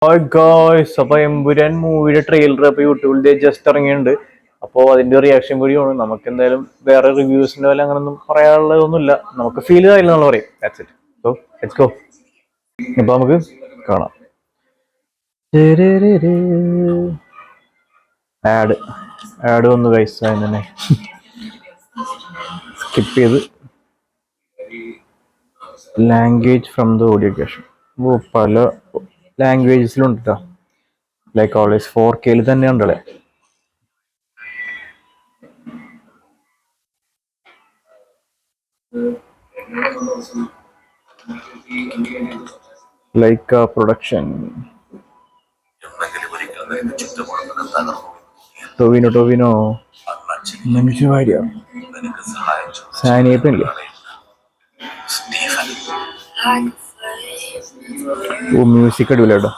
Hi guys, അപ്പൊ എമ്പുരാൻ മൂവിയുടെ trailer അപ്പൊ യൂട്യൂബിൽ ജസ്റ്റ് ഇറങ്ങിയിട്ടുണ്ട്. അപ്പോൾ അതിന്റെ റിയാക്ഷൻ വീഡിയോ ആണ്. നമുക്ക് എന്തായാലും വേറെ റിവ്യൂസിന്റെ പോലെ അങ്ങനൊന്നും പറയാനുള്ളതൊന്നുമില്ല. നമുക്ക് ഫീൽ ആയില്ല എന്നുള്ള പറയും. That's it. So let's go. അപ്പൊ നമുക്ക് കാണാം. ആഡ് ആഡ് വന്നു ഗൈസ്. അതിന് തന്നെ സ്കിപ്പ് ചെയ്ത് ലാംഗ്വേജ് ഫ്രം ദ ഓഡിയോ ക്യാഷൻ. ഓ, പല ലാംഗ്വേജസിലുണ്ട് കേട്ടോ. ലൈക്ക് ഓൾവേസ് 4K തന്നെ ഉണ്ടല്ലേ. ലൈക്ക പ്രൊഡക്ഷൻ. ടൊവിനോ മഞ്ജു വാര്യർ, സാനിയപ്പല്ലേ. ഓ, മ്യൂസിക് അടിപൊളിയാട്ടോ.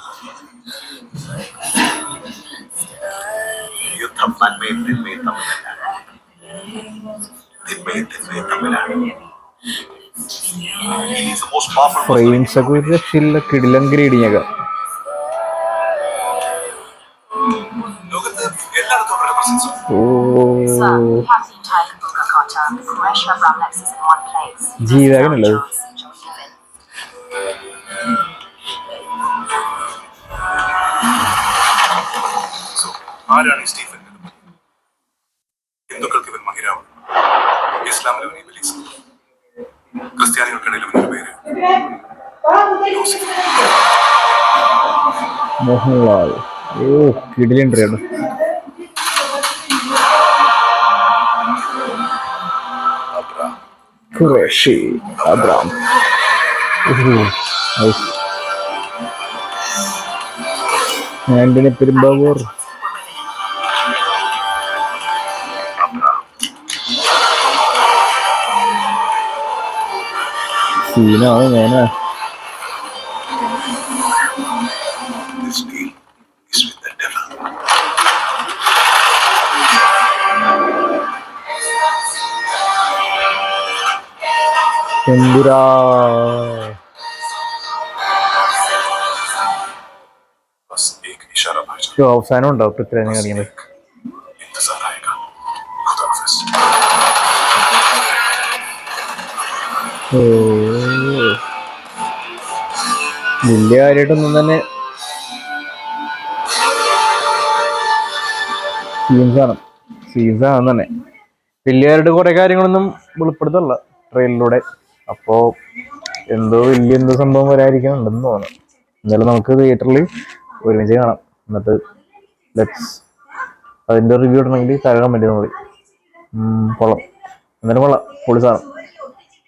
ഫ്രെയിംസ് ഒക്കെ ഒരു രക്ഷയില്ല, കിടിലം ഗ്രേഡിങ് ഒക്കെ. ജീവകനല്ലേ ആരാണ് സ്റ്റീഫൻ? ഹിന്ദുക്കൾക്ക് ഇവൻ മഹിരാവൺ, ഇസ്ലാമിൽ ഇവൻ ഇബ്ലീസ്, ക്രിസ്ത്യാനികൾക്കിടയിൽ ഇവന്റെ പേര് മോഹൻലാൽ. ഓ, കിടിലുണ്ട്. ഖുറേഷി അബ്രാം. ആന്റണി പെരുമ്പാവൂർ. സീനാണ് ഞാനാ. എമ്പുരാ. അവസാനം ഉണ്ടാവും പൃഥ്വിരാജ് കാണിക്കുന്നത്. വലിയ കാര്യമായിട്ടൊന്നും തന്നെ സീൻസാണ് തന്നെ. വലിയവരുടെ കുറെ കാര്യങ്ങളൊന്നും വെളിപ്പെടുത്തല്ല ട്രെയിലറിലൂടെ. അപ്പോ എന്തോ സംഭവം വരാതിരിക്കുന്നുണ്ടെന്ന് തോന്നുന്നു. എന്നാലും നമുക്ക് തിയേറ്ററിൽ ഒരുമിച്ച് കാണാം. എന്നിട്ട് അതിന്റെ റിവ്യൂ ഇടണമെങ്കിൽ താഴെ കമന്റ് ചെയ്താൽ മതി. കൊള്ളാം, എന്നാലും കൊള്ളാം, പൊളി സാധനം.